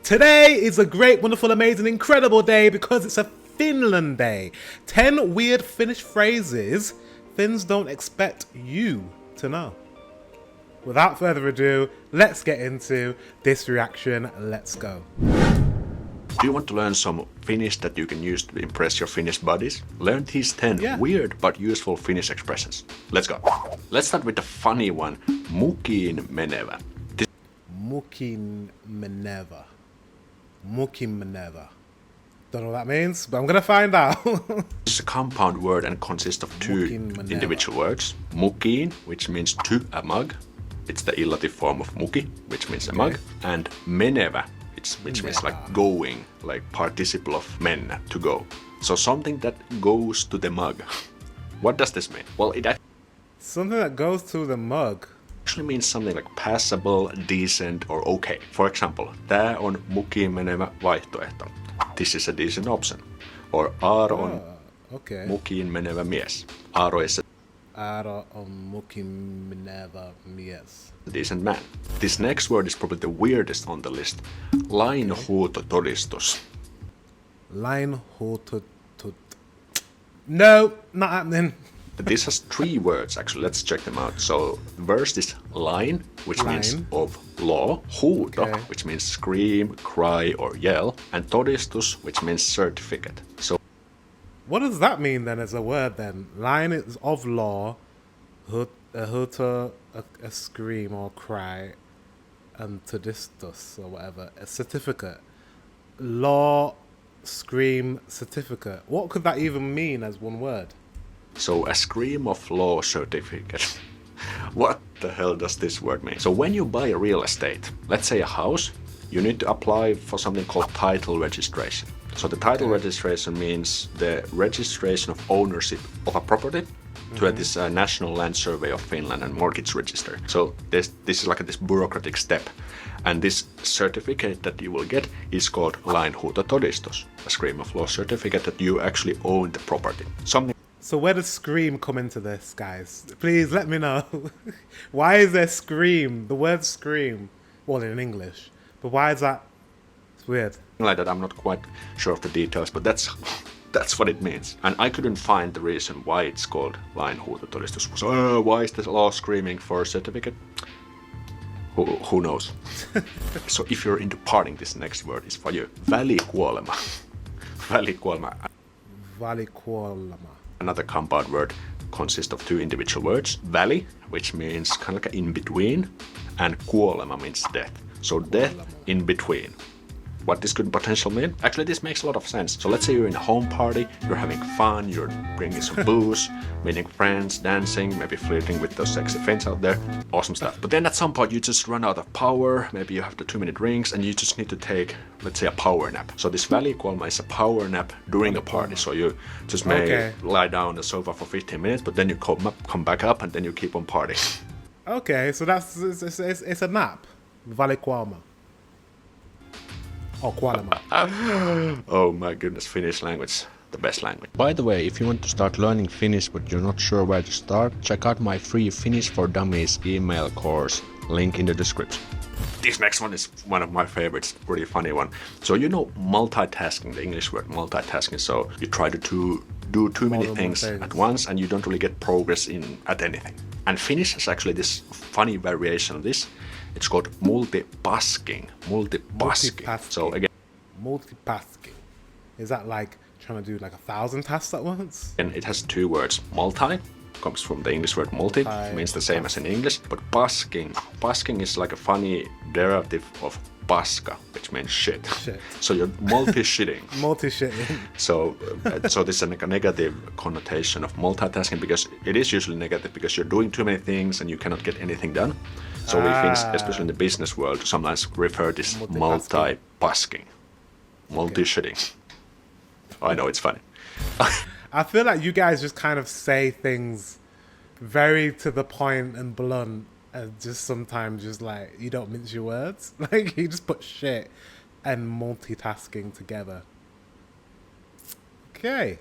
Today is a great, wonderful, amazing, incredible day because it's a Finland day. 10 weird Finnish phrases Finns don't expect you to know. Without further ado, let's get into this reaction. Let's go. Do you want to learn some Finnish that you can use to impress your Finnish buddies? Learn these 10 weird but useful Finnish expressions. Let's go. Let's start with the funny one. Mukiin menevä. Mukiin menevä. Mukiin menevä. Don't know what that means, but I'm gonna find out. It's a compound word and consists of two individual words. Mukiin, which means to a mug. It's the illative form of muki, which means a mug. And menevä, which means like going, like participle of mennä, to go. So something that goes to the mug. What does this mean? Well, something that goes to the mug actually means something like passable, decent, or okay. For example, tää on mukiin menevä vaihtoehto. This is a decent option. Or Aaro on mukiin menevä mies. Aaro on mukiin menevä mies. A decent man. This next word is probably the weirdest on the list. Lainhuutotodistus. No, not happening. This has 3 words actually. Let's check them out. So first is line, which means of law. Huuto, which means scream, cry, or yell. And todistus, which means certificate. So what does that mean then as a word then? Line is of law, huuto, a scream or cry, and todistus or whatever, a certificate. Law, scream, certificate. What could that even mean as one word? So a scream of law certificate. What the hell does this word mean? So when you buy a real estate, let's say a house, you need to apply for something called title registration. So the title registration means the registration of ownership of a property to this National Land Survey of Finland and mortgage register. So this is like this bureaucratic step. And this certificate that you will get is called lainhuutotodistus, a scream of law certificate that you actually own the property. So where does scream come into this, guys? Please let me know. Why is there scream? The word scream, well, in English. But why is that? It's weird. Like that, I'm not quite sure of the details, but that's what it means. And I couldn't find the reason why it's called lainhuutotodistus. So why is the law screaming for a certificate? Who knows? So if you're into partying, this next word is for you. Välikuolema. Välikuolema. Välikuolema. Another compound word consists of 2 individual words. Väli, which means kind of like in between, and kuolema means death. So death in between. What this could potentially mean? Actually, this makes a lot of sense. So let's say you're in a home party, you're having fun, you're drinking some booze, meeting friends, dancing, maybe flirting with those sexy Finns out there. Awesome stuff. But then at some point you just run out of power, maybe you have the 2-minute drinks, and you just need to take, let's say, a power nap. So this välikuolema is a power nap during a party. So you just may lie down on the sofa for 15 minutes, but then you come back up, and then you keep on partying. Okay, so it's a nap. Välikuolema. Oh, kuolema. Oh my goodness, Finnish language, the best language. By the way, if you want to start learning Finnish but you're not sure where to start, check out my free Finnish for Dummies email course, link in the description. This next one is one of my favorites, pretty funny one. So you know multitasking, the English word multitasking, so you try to do too many things at once and you don't really get progress at anything. And Finnish has actually this funny variation of this. It's called multitasking. So again, multitasking. Is that like trying to do like 1,000 tasks at once? And it has 2 words. Multi comes from the English word multi, means the same as in English. But pasking is like a funny derivative of paska, which means shit. So you're multi-shitting. Multi-shitting. So this is a negative connotation of multitasking, because it is usually negative because you're doing too many things and you cannot get anything done. So we Finns, especially in the business world, sometimes refer to this multi-pasking, multi-shitting. I know, it's funny. I feel like you guys just kind of say things very to the point and blunt, and just sometimes just like you don't mince your words. Like you just put shit and multitasking together. Okay.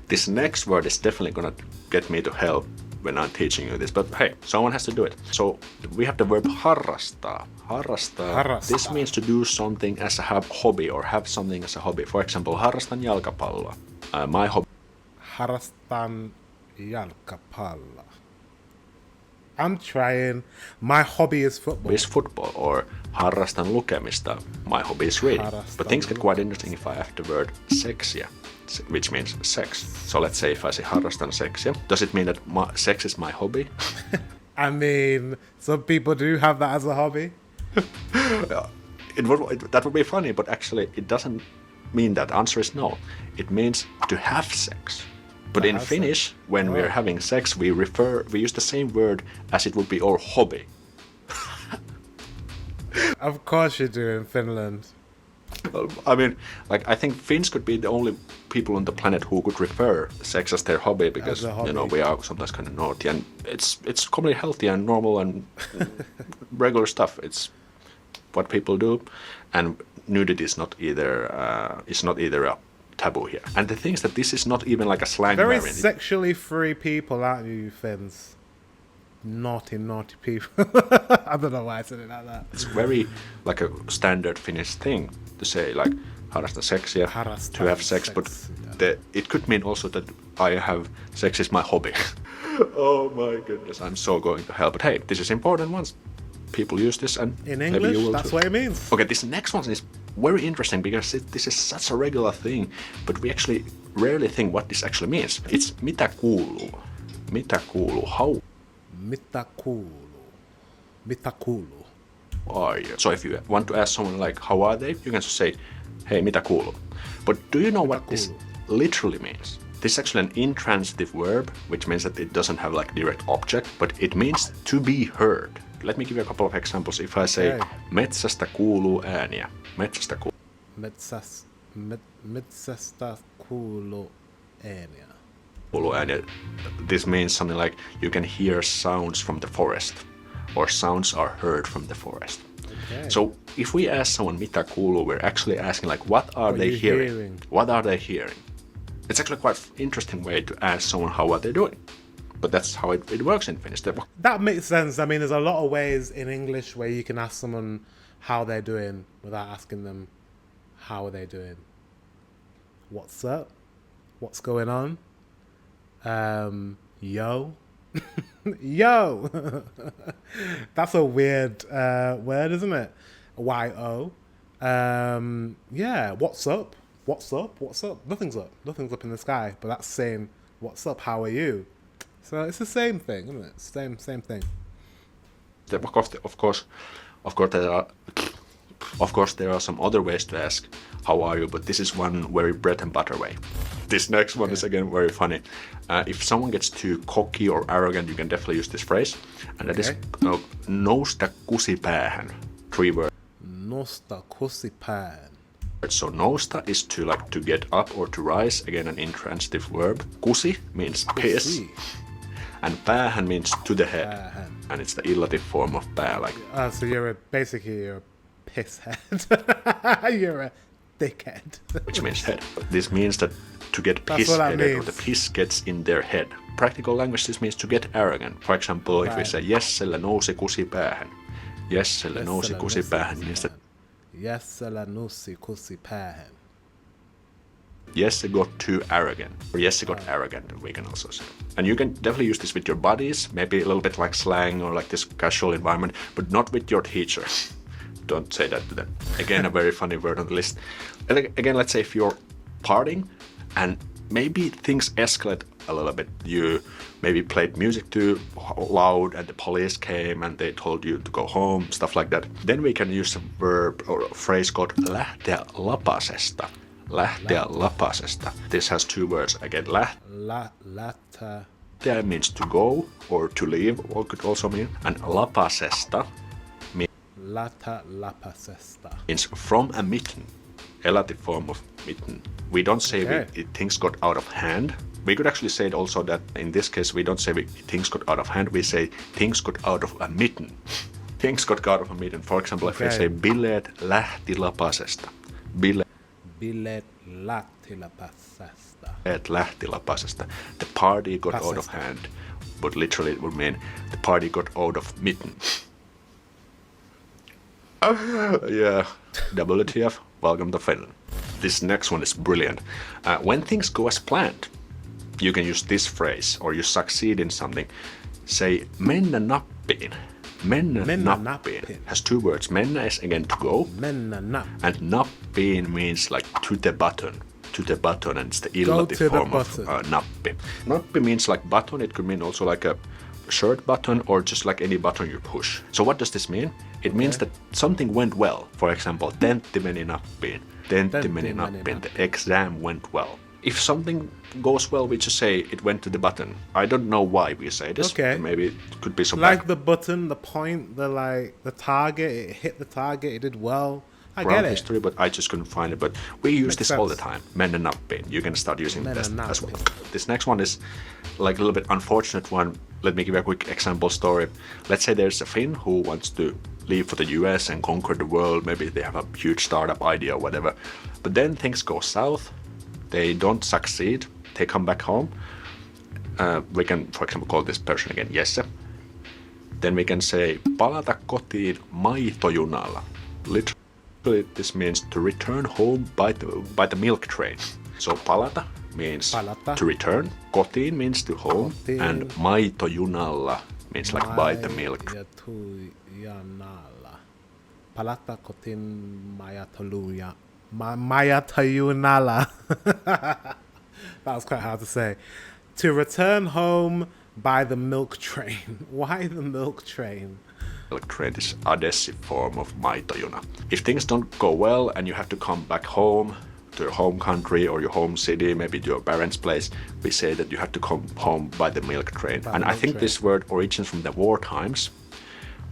This next word is definitely gonna get me to hell when I'm teaching you this, but hey, someone has to do it. So we have the verb harrastaa. Harrastaa. This means to do something as a hobby or have something as a hobby. For example, harrastan jalkapalloa. My hobby. Harrastan jalkapalloa. I'm trying. My hobby is football. Is football, or harrastan lukemista. My hobby is reading. But things get quite interesting if I have the word seksiä, which means sex. So let's say if I say harrastan seksiä, does it mean that sex is my hobby? I mean, some people do have that as a hobby. That would be funny, but actually it doesn't mean that. Answer is no. It means to have sex. But in Finnish, when we're having sex, we use the same word as it would be our hobby. Of course you do in Finland. I mean, like, I think Finns could be the only people on the planet who could refer sex as their hobby, because you know we are sometimes kind of naughty, and it's completely healthy and normal and regular stuff. It's what people do, and nudity is not either a taboo here. And the thing is that this is not even like a slang very variant. Sexually free people, aren't you, Finns? Naughty people. I don't know why I said it like that. It's very like a standard Finnish thing to say, like harrastan seksiä, to have sex, but it could mean also that I have sex is my hobby. Oh my goodness, I'm so going to hell. But hey, this is important once people use this, and in maybe English, you will that's too. what it means. Okay, this next one is very interesting because this is such a regular thing, but we actually rarely think what this actually means. It's mitä kuuluu. Mitä kuuluu? How Mitä kuuluu? Mitä kuuluu? are you? So if you want to ask someone like, how are they? You can just say, hey, mitä kuuluu? But do you know what this literally means? This is actually an intransitive verb, which means that it doesn't have like direct object, but it means to be heard. Let me give you a couple of examples. If I say, metsästä kuuluu ääniä. Metsästä kuuluu. Metsästä kuuluu ääniä. This means something like you can hear sounds from the forest, or sounds are heard from the forest. Okay. So if we ask someone mitä kuuluu, we're actually asking like what are they hearing? What are they hearing? It's actually quite an interesting way to ask someone how are they doing. But that's how it works in Finnish. That makes sense. I mean, there's a lot of ways in English where you can ask someone how they're doing without asking them how are they doing. What's up? What's going on? Yo. Yo. That's a weird word, isn't it? Y-O. Yeah, what's up? What's up? What's up? Nothing's up. Nothing's up in the sky. But that's saying, what's up? How are you? So it's the same thing, isn't it? Same thing. Of course, there are some other ways to ask, how are you? But this is one very bread and butter way. This next one is again very funny. If someone gets too cocky or arrogant, you can definitely use this phrase. And that is nousta kusi päähän. 3 words. Nousta kusi päähän. So nousta is to get up or to rise. Again, an intransitive verb. Kusi means piss. And päähän means to the head. Päähän. And it's the illative form of pää. So basically you're a piss head. You're a dickhead. Which means head. This means that to get piss-headed, or the piss gets in their head. Practical language, this means to get arrogant. For example, if we say, Jessellä nousi kusi päähän. Jessellä nousi kusi päähän means that Jessellä nousi kusi päähän. Jesse got too arrogant. Or Jesse got arrogant, we can also say. And you can definitely use this with your buddies, maybe a little bit like slang or like this casual environment, but not with your teachers. Don't say that to them. Again, a very funny word on the list. And again, let's say if you're partying and maybe things escalate a little bit. You maybe played music too loud and the police came and they told you to go home, stuff like that. Then we can use a verb or a phrase called lähteä lapasesta. Lähteä lapasesta. This has 2 words. Again, lähteä means to go or to leave, or could also mean. And lapasesta means from a mitten. Relative form of mitten. We don't say things got out of hand. We could actually say it also that in this case we don't say things got out of hand. We say things got out of a mitten. Things got out of a mitten. For example, if we say bileet lähti lapasesta. Bileet lähti lapasesta. Lähti lapasesta. The party got out of hand. but literally it would mean the party got out of Milton. Yeah, WTF, welcome to Finland. This next one is brilliant. When things go as planned, you can use this phrase, or you succeed in something. Say, mennä nappiin. Mennä nappiin has two words. Mennä is again to go. Mennä nappiin. And nappiin means like to the button. To the button, and it's the illative form of nappi. Nappi means like button. It could mean also like a shirt button or just like any button you push. So what does this mean? It means that something went well. For example, tentti meni nappiin. Tentti meni nappiin. The exam went well. If something goes well, we just say it went to the button. I don't know why we say this. Okay. Maybe it could be some like the button, the point, the target. It hit the target. It did well. I get it. History, but I just couldn't find it. But we use this all the time. Mennä nappiin. You can start using this as well. This next one is like a little bit unfortunate one. Let me give you a quick example story. Let's say there's a Finn who wants to leave for the US and conquer the world. Maybe they have a huge startup idea or whatever. But then things go south. They don't succeed. They come back home. We can, for example, call this person again Jesse. Then we can say palata kotiin maitojunalla. Literally, this means to return home by the milk train. So palata means to return. Kotiin means to home. Kotiin. And maitojunalla means like by the milk train. Palata kotiin majatojunalla. Mayatajunala. That was quite hard to say. To return home by the milk train. Why the milk train? Milk train is adhesive form of maitojuna. If things don't go well and you have to come back home to your home country or your home city, maybe to your parents' place, we say that you have to come home by the milk train. And I think this word originates from the war times,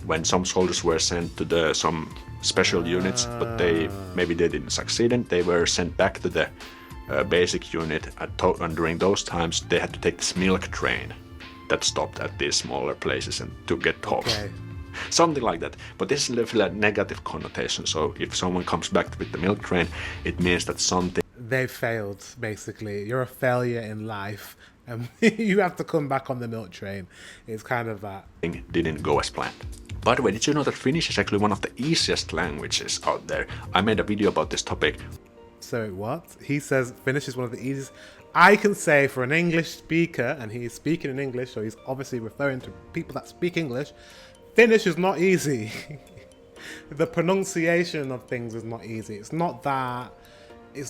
when some soldiers were sent to some special units, but they didn't succeed, and they were sent back to the basic unit. And during those times, they had to take this milk train that stopped at these smaller places and to get home. Okay. Something like that. But this is definitely a negative connotation. So if someone comes back with the milk train, it means that something... They failed, basically. You're a failure in life, and you have to come back on the milk train. It's kind of that. Didn't go as planned. By the way, did you know that Finnish is actually one of the easiest languages out there? I made a video about this topic. So what? He says Finnish is one of the easiest. I can say for an English speaker, and he's speaking in English, so he's obviously referring to people that speak English, Finnish is not easy. The pronunciation of things is not easy. It's not that the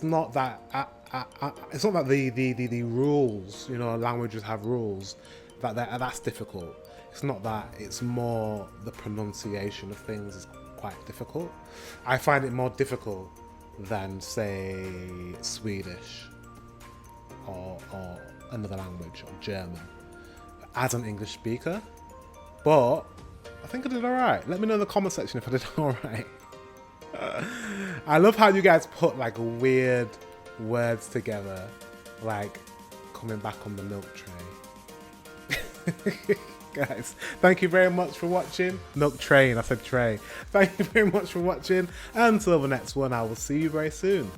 rules, languages have rules, that's difficult. It's not that, it's more the pronunciation of things is quite difficult. I find it more difficult than, say, Swedish or another language, or German, as an English speaker. But I think I did alright. Let me know in the comment section if I did alright. I love how you guys put like weird words together, like coming back on the milk tray. Guys, thank you very much for watching. Milk train, I said tray. Thank you very much for watching. Until the next one, I will see you very soon.